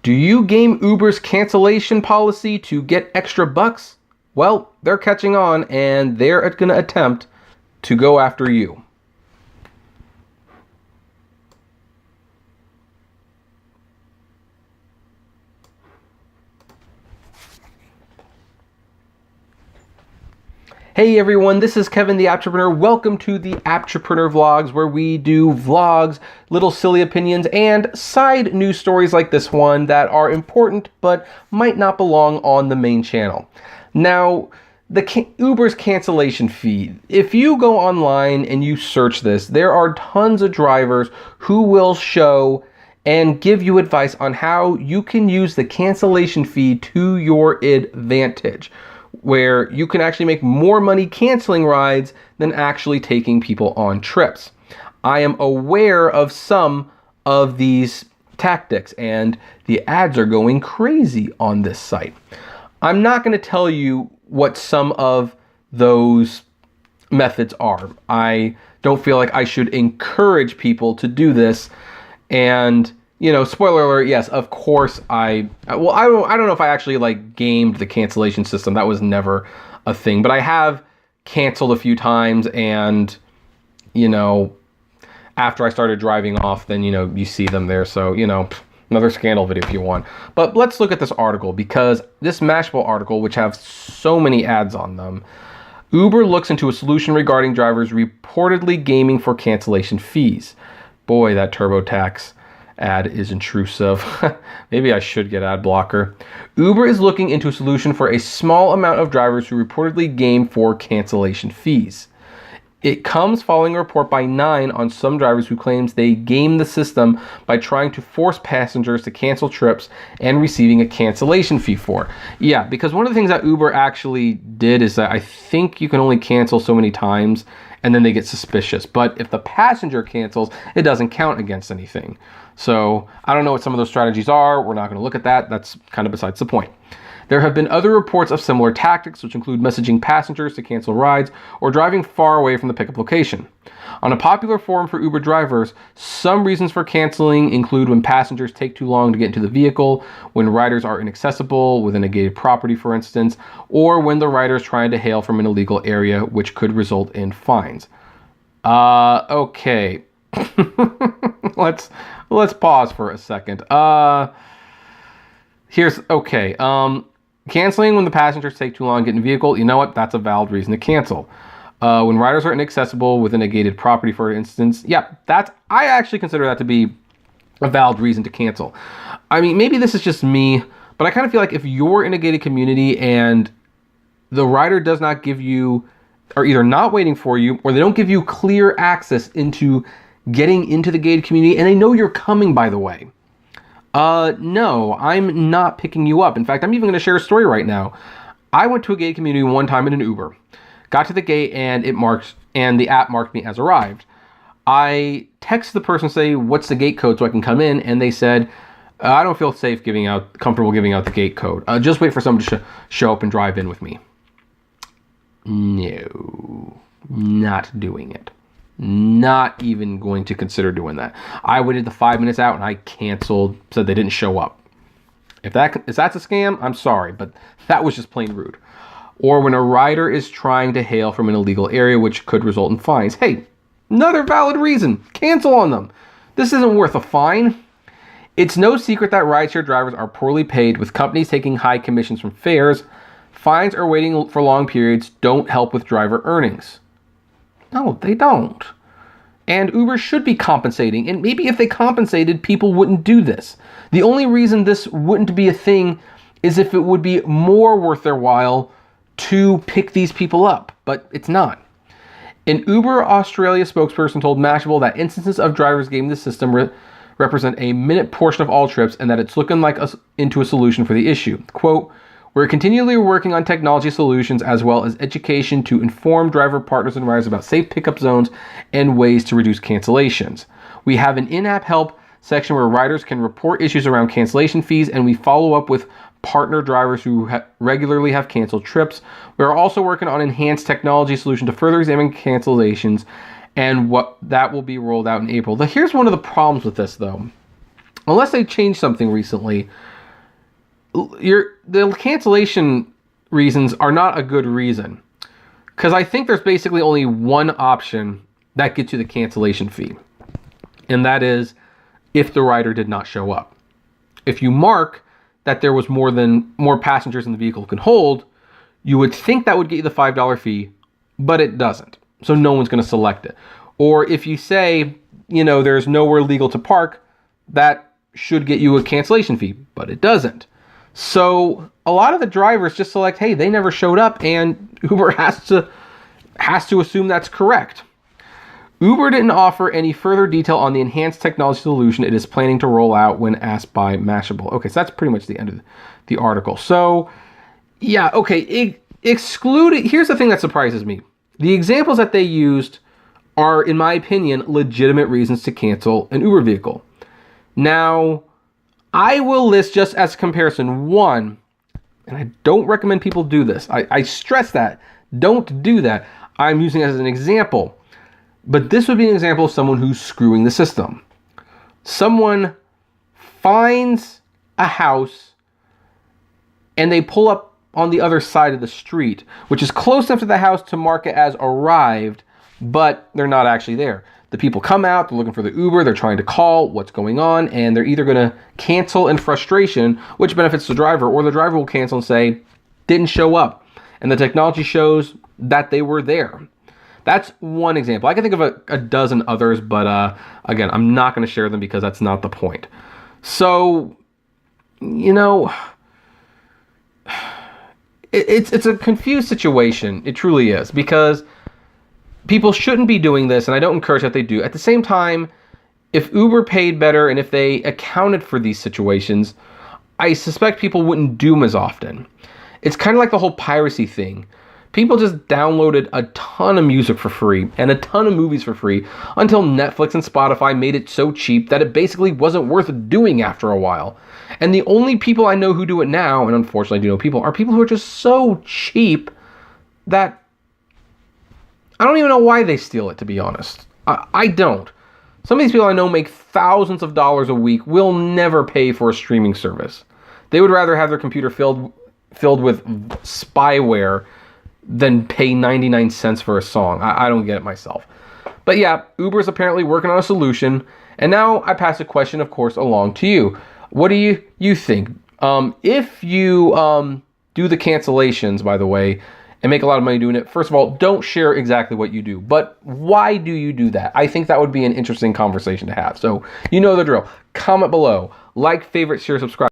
Do you game Uber's cancellation policy to get extra bucks? Well, they're catching on and they're going to attempt to go after you. Hey everyone, this is Kevin the Apptrepreneur. Welcome to the Apptrepreneur Vlogs, where we do vlogs, little silly opinions, and side news stories like this one that are important but might not belong on the main channel. Now, Uber's cancellation fee. If you go online and you search this, there are tons of drivers who will show and give you advice on how you can use the cancellation fee to your advantage, where you can actually make more money canceling rides than actually taking people on trips. I am aware of some of these tactics, and the ads are going crazy on this site. I'm not going to tell you what some of those methods are. I don't feel like I should encourage people to do this. And spoiler alert, yes, of course I don't know if I actually gamed the cancellation system. That was never a thing, but I have canceled a few times, and after I started driving off, then you see them there. So another scandal video if you want. But let's look at this article, because this Mashable article, which have so many ads on them, Uber looks into a solution regarding drivers reportedly gaming for cancellation fees. Boy, that TurboTax ad is intrusive. Maybe I should get ad blocker. Uber is looking into a solution for a small amount of drivers who reportedly game for cancellation fees. It comes following a report by 9 on some drivers who claims they game the system by trying to force passengers to cancel trips and receiving a cancellation fee for. Yeah, because one of the things that Uber actually did is that I think you can only cancel so many times and then they get suspicious. But if the passenger cancels, it doesn't count against anything. So I don't know what some of those strategies are. We're not going to look at that. That's kind of besides the point. There have been other reports of similar tactics, which include messaging passengers to cancel rides or driving far away from the pickup location. On a popular forum for Uber drivers, some reasons for canceling include when passengers take too long to get into the vehicle, when riders are inaccessible within a gated property, for instance, or when the rider is trying to hail from an illegal area, which could result in fines. Okay. Let's pause for a second. Canceling when the passengers take too long to get in the vehicle, you know what? That's a valid reason to cancel. When riders are inaccessible within a gated property, for instance, yeah, I actually consider that to be a valid reason to cancel. I mean, maybe this is just me, but I kind of feel like if you're in a gated community and the rider does not give you, or either not waiting for you, or they don't give you clear access into getting into the gated community, and they know you're coming, by the way. No, I'm not picking you up. In fact, I'm even going to share a story right now. I went to a gated community one time in an Uber, got to the gate, and the app marked me as arrived. I texted the person, say, what's the gate code so I can come in? And they said, I don't feel comfortable giving out the gate code. Just wait for someone to show up and drive in with me. No, not doing it. Not even going to consider doing that. I waited the 5 minutes out and I canceled, said they didn't show up. If that's a scam, I'm sorry, but that was just plain rude. Or when a rider is trying to hail from an illegal area, which could result in fines. Hey, another valid reason. Cancel on them. This isn't worth a fine. It's no secret that rideshare drivers are poorly paid, with companies taking high commissions from fares. Fines or waiting for long periods don't help with driver earnings. No, they don't. And Uber should be compensating. And maybe if they compensated, people wouldn't do this. The only reason this wouldn't be a thing is if it would be more worth their while to pick these people up. But it's not. An Uber Australia spokesperson told Mashable that instances of drivers gaming the system represent a minute portion of all trips, and that it's looking into a solution for the issue. Quote, we're continually working on technology solutions as well as education to inform driver partners and riders about safe pickup zones and ways to reduce cancellations. We have an in-app help section where riders can report issues around cancellation fees, and we follow up with partner drivers who regularly have canceled trips. We are also working on enhanced technology solution to further examine cancellations, and what that will be rolled out in April. Here's one of the problems with this, though. Unless they changed something recently, the cancellation reasons are not a good reason, because I think there's basically only one option that gets you the cancellation fee, and that is if the rider did not show up. If you mark that there was more passengers than the vehicle can hold, you would think that would get you the $5 fee, but it doesn't. So no one's going to select it. Or if you say, there's nowhere legal to park, that should get you a cancellation fee, but it doesn't. So a lot of the drivers just select, hey, they never showed up, and Uber has to assume that's correct. Uber didn't offer any further detail on the enhanced technology solution it is planning to roll out when asked by Mashable. Okay, so that's pretty much the end of the article. So, yeah, okay, excluded. Here's the thing that surprises me. The examples that they used are, in my opinion, legitimate reasons to cancel an Uber vehicle. Now, I will list, just as a comparison, one, and I don't recommend people do this. I stress that. Don't do that. I'm using it as an example. But this would be an example of someone who's screwing the system. Someone finds a house and they pull up on the other side of the street, which is close enough to the house to mark it as arrived, but they're not actually there. The people come out, they're looking for the Uber, they're trying to call what's going on, and they're either going to cancel in frustration, which benefits the driver, or the driver will cancel and say, didn't show up. And the technology shows that they were there. That's one example. I can think of a dozen others, but again, I'm not going to share them because that's not the point. So, it's a confused situation. It truly is, because people shouldn't be doing this, and I don't encourage that they do. At the same time, if Uber paid better and if they accounted for these situations, I suspect people wouldn't do them as often. It's kind of like the whole piracy thing. People just downloaded a ton of music for free and a ton of movies for free until Netflix and Spotify made it so cheap that it basically wasn't worth doing after a while. And the only people I know who do it now, and unfortunately I do know people, are people who are just so cheap that I don't even know why they steal it, to be honest. I don't. Some of these people I know make thousands of dollars a week, will never pay for a streaming service. They would rather have their computer filled with spyware than pay 99 cents for a song. I don't get it myself. But yeah, Uber is apparently working on a solution. And now I pass a question, of course, along to you. What do you think? If you do the cancellations, by the way, and make a lot of money doing it, first of all, don't share exactly what you do. But why do you do that? I think that would be an interesting conversation to have. So you know the drill. Comment below. Like, favorite, share, subscribe.